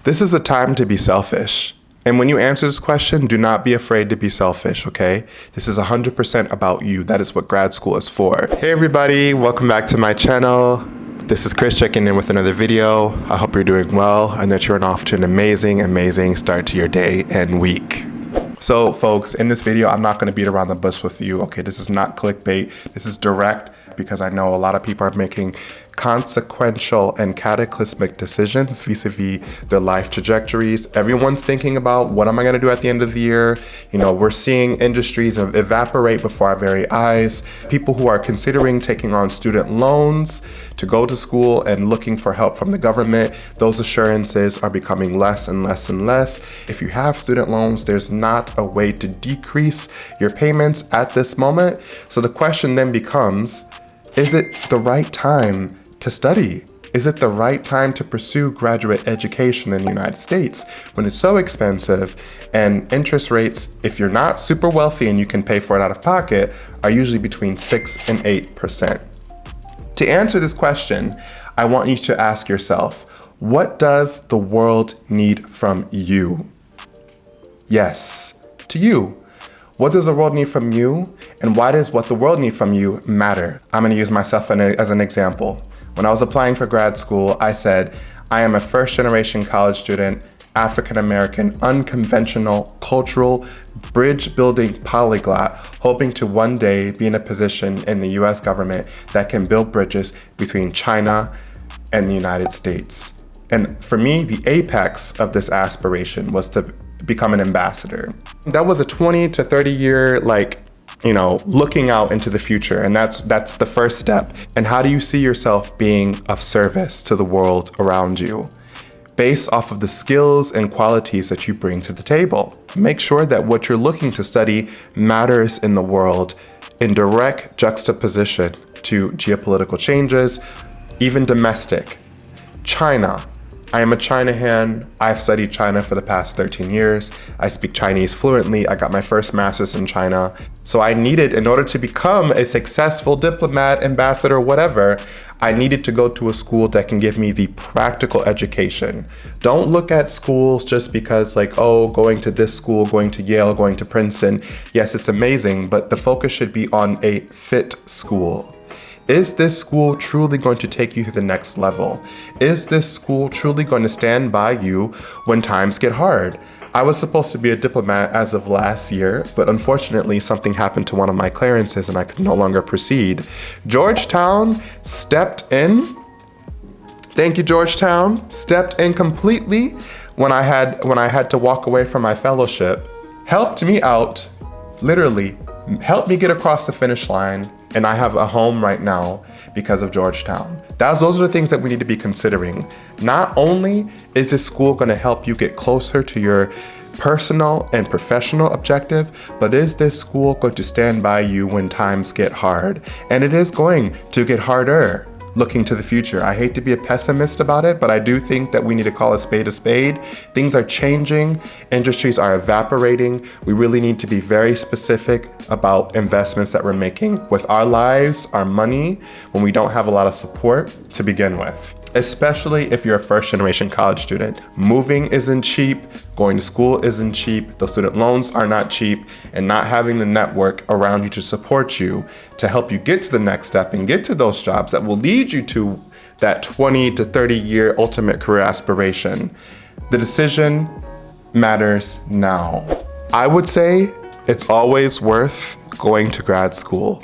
This is a time to be selfish. And when you answer this question, do not be afraid to be selfish, okay? This is 100% about you. That is what grad school is for. Hey everybody, welcome back to my channel. This is Chris checking in with another video. I hope you're doing well and that you're off to an amazing start to your day and week. So folks, in this video, I'm not gonna beat around the bush with you, okay? This is not clickbait, this is direct because I know a lot of people are making consequential and cataclysmic decisions vis-a-vis their life trajectories. Everyone's thinking about what am I gonna do at the end of the year? You know, we're seeing industries evaporate before our very eyes. People who are considering taking on student loans to go to school and looking for help from the government, those assurances are becoming less and less and less. If you have student loans, there's not a way to decrease your payments at this moment. So the question then becomes, is it the right time to study? Is it the right time to pursue graduate education in the United States when it's so expensive and interest rates, if you're not super wealthy and you can pay for it out of pocket, are usually between 6 and 8%? To answer this question, I want you to ask yourself, what does the world need from you? Yes, to you. What does the world need from you? And why does what the world need from you matter? I'm gonna use myself as an example. When I was applying for grad school, I said, I am a first generation college student, African-American, unconventional, cultural, bridge building polyglot, hoping to one day be in a position in the US government that can build bridges between China and the United States. And for me, the apex of this aspiration was to become an ambassador. That was a 20 to 30 year, looking out into the future. And that's the first step. And how do you see yourself being of service to the world around you? Based off of the skills and qualities that you bring to the table. Make sure that what you're looking to study matters in the world in direct juxtaposition to geopolitical changes, even domestic. China. I am a Chinahan. I've studied China for the past 13 years. I speak Chinese fluently. I got my first master's in China. So I needed, in order to become a successful diplomat, ambassador, whatever, I needed to go to a school that can give me the practical education. Don't look at schools just because going to this school, going to Yale, going to Princeton. Yes, it's amazing, but the focus should be on a fit school. Is this school truly going to take you to the next level? Is this school truly going to stand by you when times get hard? I was supposed to be a diplomat as of last year, but unfortunately something happened to one of my clearances and I could no longer proceed. Georgetown stepped in. Thank you, Georgetown. Stepped in completely when I had to walk away from my fellowship. Helped me out, literally, helped me get across the finish line. And I have a home right now because of Georgetown. Those are the things that we need to be considering. Not only is this school going to help you get closer to your personal and professional objective, but is this school going to stand by you when times get hard? And it is going to get harder. Looking to the future. I hate to be a pessimist about it, but I do think that we need to call a spade a spade. Things are changing, industries are evaporating. We really need to be very specific about investments that we're making with our lives, our money, when we don't have a lot of support to begin with. Especially if you're a first generation college student. Moving isn't cheap, going to school isn't cheap, those student loans are not cheap, and not having the network around you to support you, to help you get to the next step and get to those jobs that will lead you to that 20 to 30 year ultimate career aspiration. The decision matters now. I would say it's always worth going to grad school,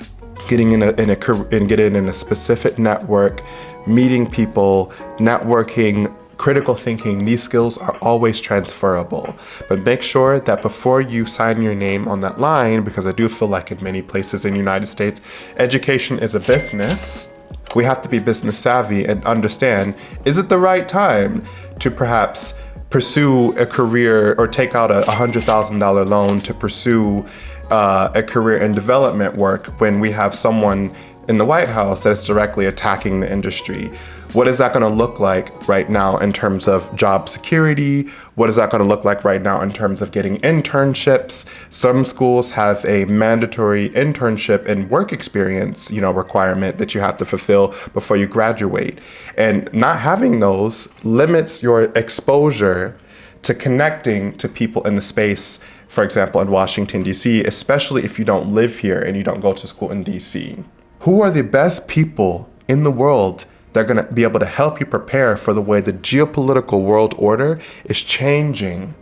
getting in a specific network, meeting people, networking, critical thinking. These skills are always transferable. But make sure that before you sign your name on that line, because I do feel like in many places in the United States, education is a business. We have to be business savvy and understand, is it the right time to perhaps pursue a career or take out a $100,000 loan to pursue a career in development work when we have someone in the White House that is directly attacking the industry? What is that going to look like right now in terms of job security? What is that going to look like right now in terms of getting internships? Some schools have a mandatory internship and work experience, requirement that you have to fulfill before you graduate. And not having those limits your exposure to connecting to people in the space, for example, in Washington, D.C., especially if you don't live here and you don't go to school in D.C. Who are the best people in the world that are going to be able to help you prepare for the way the geopolitical world order is changing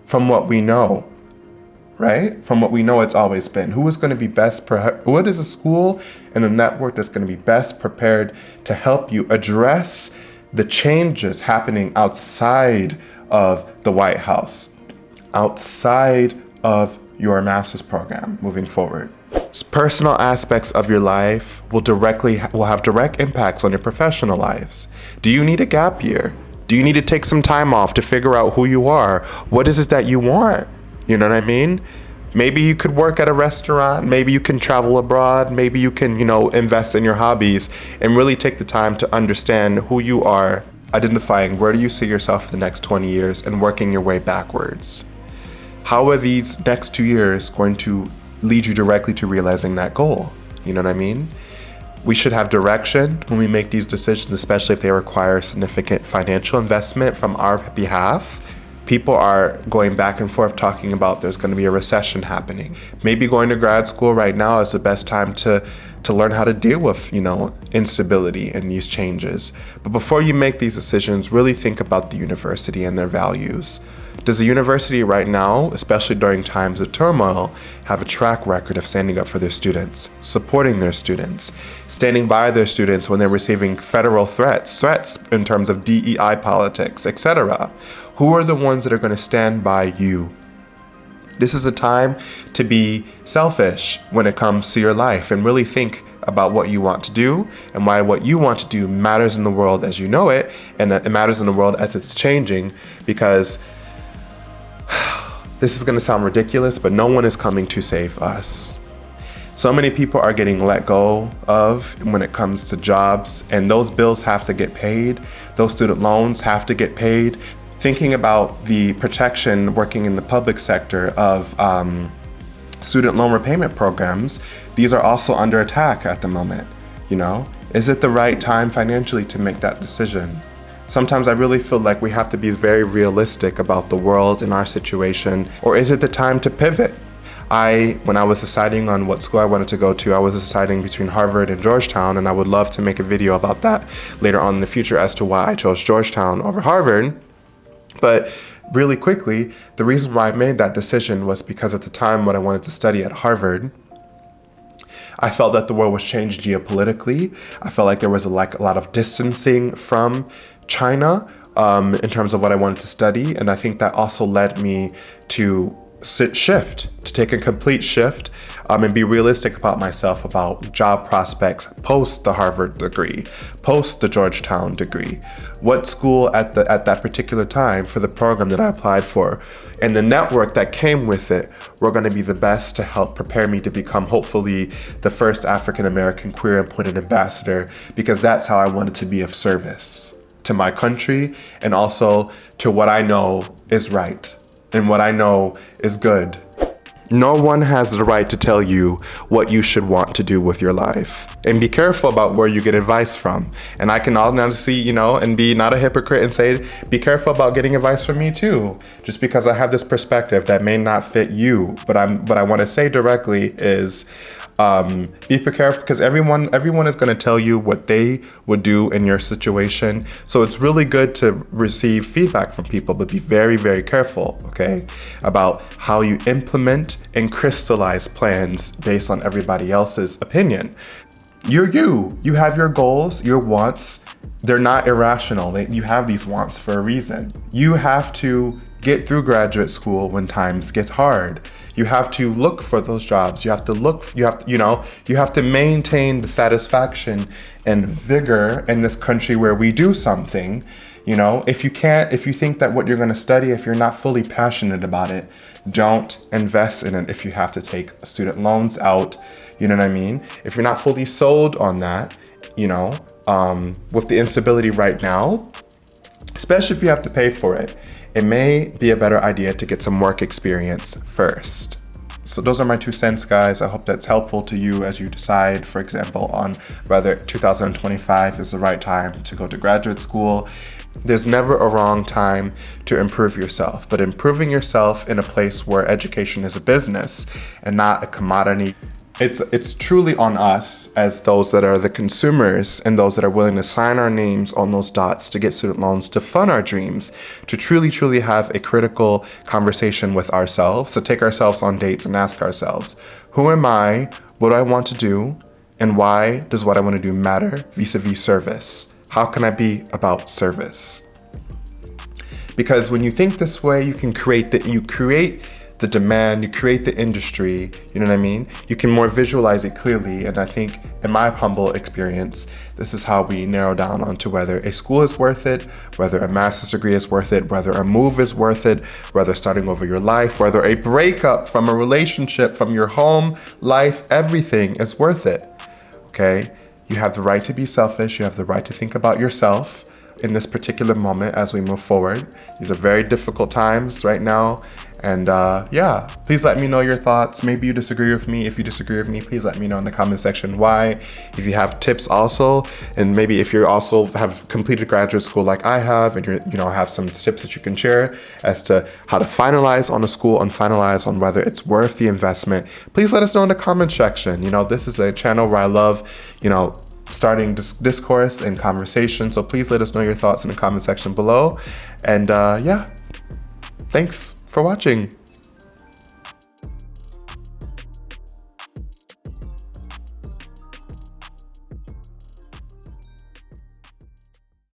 from what we know, right? From what we know it's always been. Who is going to be best, what is a school and a network that's going to be best prepared to help you address the changes happening outside of the White House, outside of your master's program moving forward? Personal aspects of your life will have direct impacts on your professional lives. Do you need a gap year? Do you need to take some time off to figure out who you are? What is it that you want? You know what I mean? Maybe you could work at a restaurant. Maybe you can travel abroad. Maybe you can, invest in your hobbies and really take the time to understand who you are, identifying where do you see yourself for the next 20 years and working your way backwards. How are these next 2 years going to lead you directly to realizing that goal? You know what I mean? We should have direction when we make these decisions, especially if they require significant financial investment from our behalf. People are going back and forth talking about there's going to be a recession happening. Maybe going to grad school right now is the best time to learn how to deal with, instability and these changes. But before you make these decisions, really think about the university and their values. Does the university right now, especially during times of turmoil, have a track record of standing up for their students, supporting their students, standing by their students when they're receiving federal threats in terms of DEI politics, etc.? Who are the ones that are going to stand by you? This is a time to be selfish when it comes to your life and really think about what you want to do and why what you want to do matters in the world as you know it, and that it matters in the world as it's changing, because this is going to sound ridiculous, but no one is coming to save us. So many people are getting let go of when it comes to jobs, and those bills have to get paid. Those student loans have to get paid. Thinking about the protection working in the public sector of student loan repayment programs, these are also under attack at the moment. Is it the right time financially to make that decision? Sometimes I really feel like we have to be very realistic about the world and our situation. Or is it the time to pivot? When I was deciding on what school I wanted to go to, I was deciding between Harvard and Georgetown, and I would love to make a video about that later on in the future as to why I chose Georgetown over Harvard. But really quickly, the reason why I made that decision was because at the time when I wanted to study at Harvard, I felt that the world was changed geopolitically. I felt like there was a lot of distancing from China in terms of what I wanted to study. And I think that also led me to take a complete shift and be realistic about myself, about job prospects post the Harvard degree, post the Georgetown degree. What school at that particular time for the program that I applied for and the network that came with it were going to be the best to help prepare me to become hopefully the first African-American queer appointed ambassador, because that's how I wanted to be of service to my country and also to what I know is right and what I know is good. No one has the right to tell you what you should want to do with your life. And be careful about where you get advice from. And I can honestly, and be not a hypocrite and say, be careful about getting advice from me too. Just because I have this perspective that may not fit you. But what I want to say directly is, be careful, because everyone is going to tell you what they would do in your situation. So it's really good to receive feedback from people, but be very, very careful, okay, about how you implement and crystallize plans based on everybody else's opinion. You have your goals, your wants. They're not irrational. You have these wants for a reason. You have to get through graduate school when times get hard. You have to look for those jobs. You have to maintain the satisfaction and vigor in this country where we do something. If you think that what you're going to study, if you're not fully passionate about it, don't invest in it. If you have to take student loans out, you know what I mean? If you're not fully sold on that, you know, with the instability right now, especially if you have to pay for it, it may be a better idea to get some work experience first. So those are my 2 cents, guys. I hope that's helpful to you as you decide, for example, on whether 2025 is the right time to go to graduate school. There's never a wrong time to improve yourself, but improving yourself in a place where education is a business and not a commodity. It's truly on us as those that are the consumers and those that are willing to sign our names on those dots to get student loans to fund our dreams, to truly have a critical conversation with ourselves, to take ourselves on dates and ask ourselves, who am I, what do I want to do, and why does what I want to do matter vis-a-vis service? How can I be about service? Because when you think this way, you create the demand, you create the industry, you know what I mean? You can more visualize it clearly, and I think in my humble experience, this is how we narrow down onto whether a school is worth it, whether a master's degree is worth it, whether a move is worth it, whether starting over your life, whether a breakup from a relationship, from your home, life, everything is worth it, okay? You have the right to be selfish, you have the right to think about yourself in this particular moment as we move forward. These are very difficult times right now. And yeah, please let me know your thoughts. Maybe you disagree with me. If you disagree with me, please let me know in the comment section why. If you have tips also, and maybe if you also have completed graduate school like I have, and have some tips that you can share as to how to finalize on a school and finalize on whether it's worth the investment, please let us know in the comment section. This is a channel where I love, starting discourse and conversation. So please let us know your thoughts in the comment section below. And yeah, thanks for watching.